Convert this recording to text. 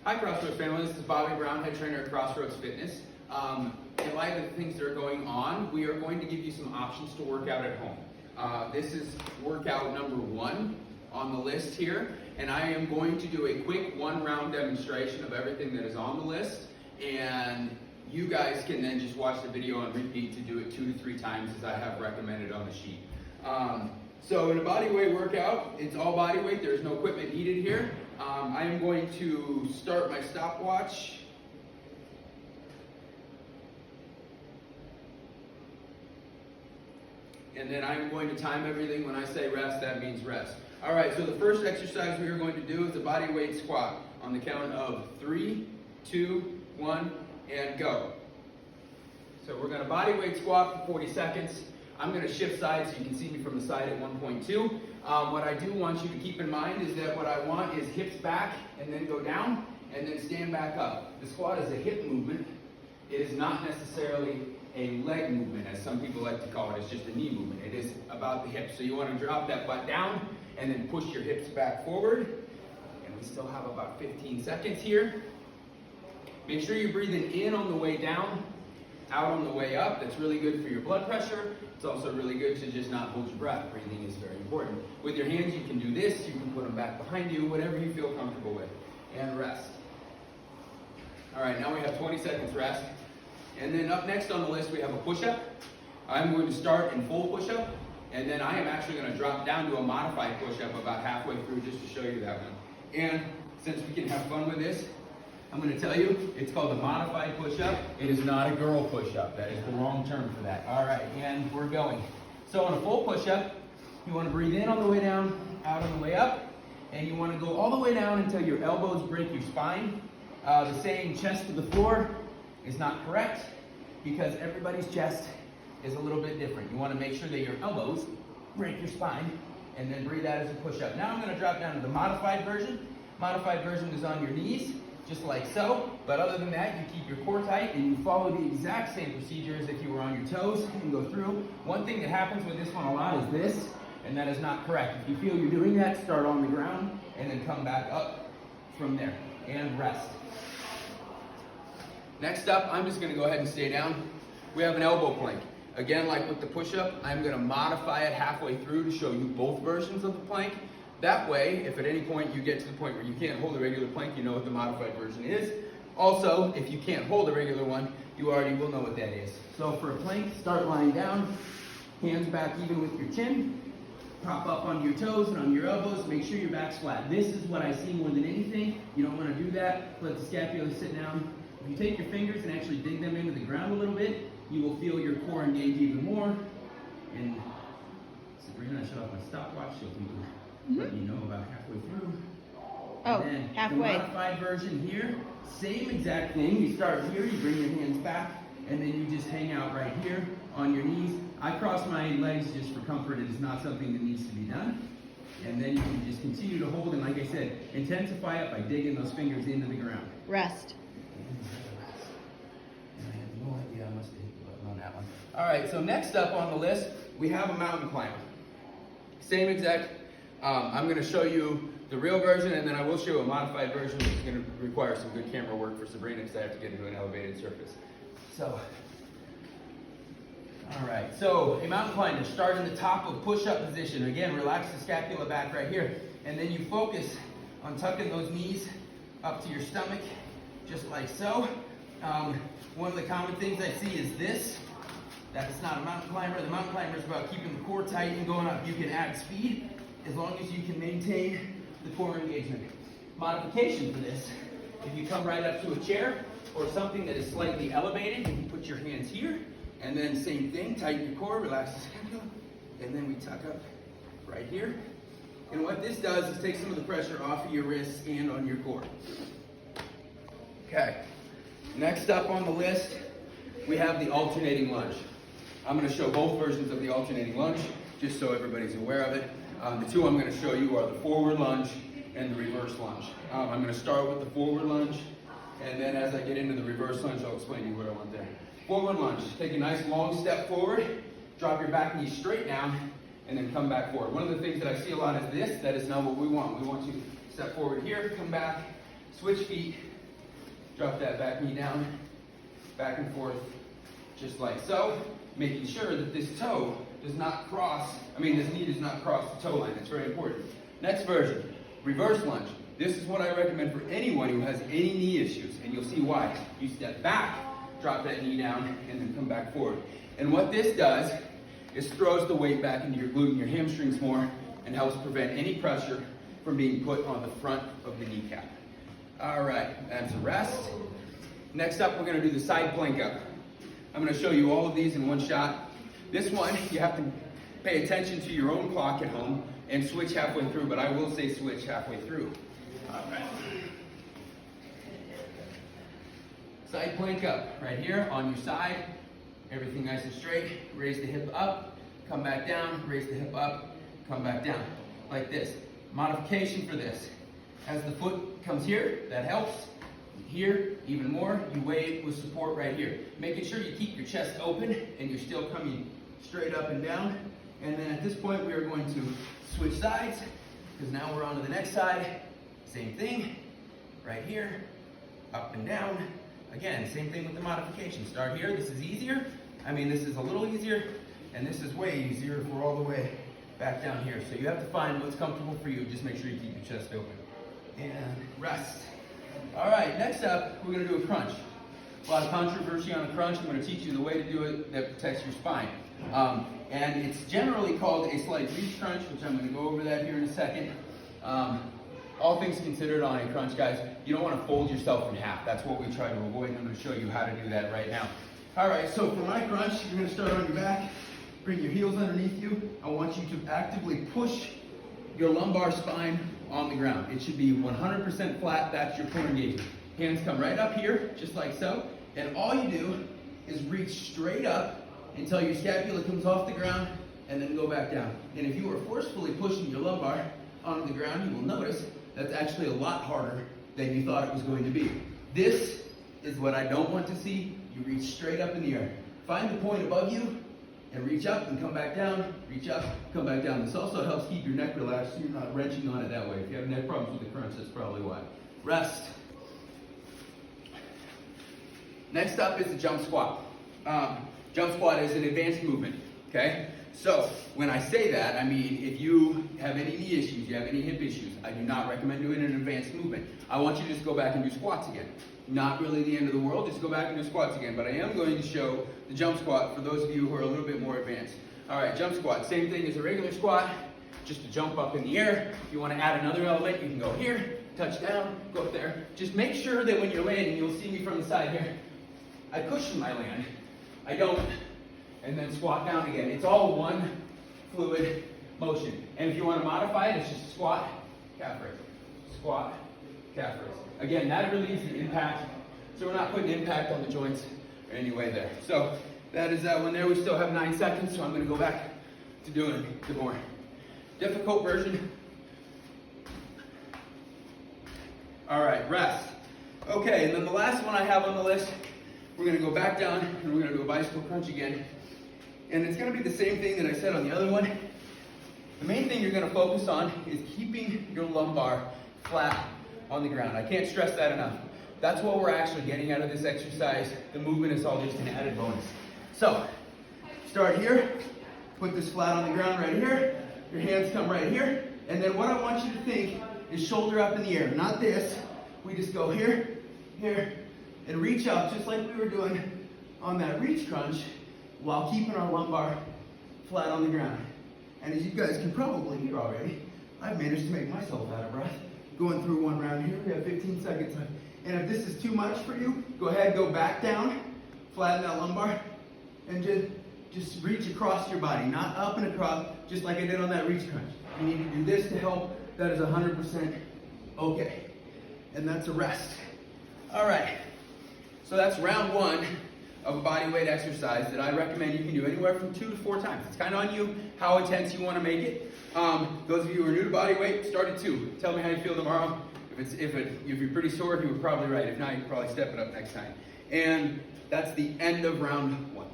Hi Crossroads family, this is Bobby Brown, head trainer at Crossroads Fitness. In light of the things that are going on, we are going to give you some options to work out at home. This is workout number 1 on the list here, and I am going to do a quick 1-round demonstration of everything that is on the list, and you guys can then just watch the video and repeat to do it 2 to 3 times as I have recommended on the sheet. So in a body weight workout, it's all body weight, there's no equipment needed here. I am going to start my stopwatch. And then I'm going to time everything. When I say rest, that means rest. All right, so the first exercise we are going to do is a body weight squat on the count of 3, 2, 1, and go. So we're gonna body weight squat for 40 seconds. I'm gonna shift sides so you can see me from the side at 1.2. What I do want you to keep in mind is that what I want is hips back and then go down and then stand back up. The squat is a hip movement. It is not necessarily a leg movement, as some people like to call it. It's just a knee movement. It is about the hips. So you want to drop that butt down and then push your hips back forward. And we still have about 15 seconds here. Make sure you're breathing in on the way down, out on the way up. That's really good for your blood pressure. It's also really good to just not hold your breath. Breathing is very important. With your hands, you can do this. You can put them back behind you, whatever you feel comfortable with. And rest. All right, now we have 20 seconds rest. And then up next on the list, we have a push-up. I'm going to start in full push-up, and then I am actually going to drop down to a modified push-up about halfway through just to show you that one. And since we can have fun with this, I'm going to tell you, it's called a modified push-up. It is not a girl push-up. That is the wrong term for that. All right, and we're going. So on a full push-up, you want to breathe in on the way down, out on the way up, and you want to go all the way down until your elbows break your spine. The saying chest to the floor is not correct because everybody's chest is a little bit different. You want to make sure that your elbows break your spine and then breathe out as a push-up. Now I'm going to drop down to the modified version. Modified version is on your knees, just like so. But other than that, you keep your core tight and you follow the exact same procedure as if you were on your toes and go through. One thing that happens with this one a lot is this, and that is not correct. If you feel you're doing that, start on the ground and then come back up from there and rest. Next up, I'm just going to go ahead and stay down. We have an elbow plank. Again, like with the push-up, I'm going to modify it halfway through to show you both versions of the plank. That way, if at any point you get to the point where you can't hold a regular plank, you know what the modified version is. Also, if you can't hold a regular one, you already will know what that is. So for a plank, start lying down, hands back even with your chin, prop up onto your toes and on your elbows, make sure your back's flat. This is what I see more than anything. You don't want to do that. Let the scapula sit down. If you take your fingers and actually dig them into the ground a little bit, you will feel your core engage even more. And Sabrina, I shut off my stopwatch so people let you know about halfway through. Oh, and then halfway. The modified version here, same exact thing. You start here, you bring your hands back, and then you just hang out right here on your knees. I cross my legs just for comfort. It is not something that needs to be done. And then you can just continue to hold, and like I said, intensify it by digging those fingers into the ground. Rest. I have no idea. I must have hit the button on that one. All right, so next up on the list, we have a mountain climber. Same exact, I'm going to show you the real version, and then I will show you a modified version, which is going to require some good camera work for Sabrina because I have to get into an elevated surface. So, all right, so a mountain climber, start in the top of push-up position. Again, relax the scapula back right here. And then you focus on tucking those knees up to your stomach, just like so. One of the common things I see is this. That's not a mountain climber. The mountain climber is about keeping the core tight and going up. You can add speed as long as you can maintain the core engagement. Modification for this, if you come right up to a chair or something that is slightly elevated, you can put your hands here, and then same thing, tighten your core, relax the scapula, and then we tuck up right here. And what this does is take some of the pressure off of your wrists and on your core. Okay. Next up on the list, we have the alternating lunge. I'm going to show both versions of the alternating lunge, just so everybody's aware of it. The two I'm going to show you are the forward lunge and the reverse lunge. I'm going to start with the forward lunge, and then as I get into the reverse lunge, I'll explain to you what I want there. Forward lunge, take a nice long step forward, drop your back knee straight down, and then come back forward. One of the things that I see a lot is this. That is not what we want. We want you to step forward here, come back, switch feet, Drop that back knee down, back and forth, just like so. Making sure that this toe does not cross, this knee does not cross the toe line. It's very important. Next version, reverse lunge. This is what I recommend for anyone who has any knee issues, and you'll see why. You step back, drop that knee down, and then come back forward. And what this does is throws the weight back into your glute and your hamstrings more and helps prevent any pressure from being put on the front of the kneecap. All right, that's a rest. Next up, we're gonna do the side plank up. I'm gonna show you all of these in one shot. This one, you have to pay attention to your own clock at home and switch halfway through, but I will say switch halfway through. All right. Side plank up, right here on your side. Everything nice and straight. Raise the hip up, come back down, raise the hip up, come back down. Like this. Modification for this. As the foot comes here, that helps. Here, even more, you weigh it with support right here. Making sure you keep your chest open and you're still coming straight up and down. And then at this point, we are going to switch sides, because now we're on to the next side. Same thing, right here, up and down. Again, same thing with the modification. Start here, this is easier. This is a little easier, and this is way easier if we're all the way back down here. So you have to find what's comfortable for you. Just make sure you keep your chest open. And rest. All right, next up, we're gonna do a crunch. A lot of controversy on a crunch. I'm gonna teach you the way to do it that protects your spine. And it's generally called a slight reach crunch, which I'm gonna go over that here in a second. All things considered on a crunch, guys, you don't wanna fold yourself in half. That's what we try to avoid, and I'm gonna show you how to do that right now. All right, so for my crunch, you're gonna start on your back, bring your heels underneath you. I want you to actively push your lumbar spine on the ground. It should be 100% flat, that's your core engagement. Hands come right up here, just like so, and all you do is reach straight up until your scapula comes off the ground, and then go back down. And if you are forcefully pushing your lumbar onto the ground, you will notice that's actually a lot harder than you thought it was going to be. This is what I don't want to see. You reach straight up in the air. Find the point above you, and reach up and come back down, reach up, come back down. This also helps keep your neck relaxed so you're not wrenching on it that way. If you have neck problems with the crunch, that's probably why. Rest. Next up is the jump squat. Jump squat is an advanced movement, okay? So when I say that, if you have any knee issues, you have any hip issues, I do not recommend doing an advanced movement. I want you to just go back and do squats again. Not really the end of the world, just go back and do squats again. But I am going to show the jump squat for those of you who are a little bit more advanced. All right, jump squat, same thing as a regular squat, just to jump up in the air. If you want to add another element, you can go here, touch down, go up there. Just make sure that when you're landing, you'll see me from the side here. I cushion my land, I don't, and then squat down again. It's all one fluid motion. And if you want to modify it, it's just squat, calf raise, squat, calf raise. Again, that relieves the impact, so we're not putting impact on the joints or any way there. So that is that one there. We still have 9 seconds, so I'm going to go back to doing the more difficult version. All right, rest. Okay, and then the last one I have on the list, we're going to go back down and we're going to do a bicycle crunch again. And it's going to be the same thing that I said on the other one. The main thing you're going to focus on is keeping your lumbar flat on the ground. I can't stress that enough. That's what we're actually getting out of this exercise. The movement is all just an added bonus. So, start here, put this flat on the ground right here, your hands come right here, and then what I want you to think is shoulder up in the air, not this. We just go here, here, and reach up just like we were doing on that reach crunch while keeping our lumbar flat on the ground. And as you guys can probably hear already, I've managed to make myself out of breath. Going through one round here, we have 15 seconds left. And if this is too much for you, go ahead, go back down, flatten that lumbar, and just reach across your body, not up and across, just like I did on that reach crunch. You need to do this to help. That is 100% okay. And that's a rest. All right, so that's round one of a body weight exercise that I recommend you can do anywhere from 2 to 4 times. It's kind of on you how intense you want to make it. Those of you who are new to body weight, start at 2. Tell me how you feel tomorrow. If you're pretty sore, you were probably right. If not, you can probably step it up next time. And that's the end of round one.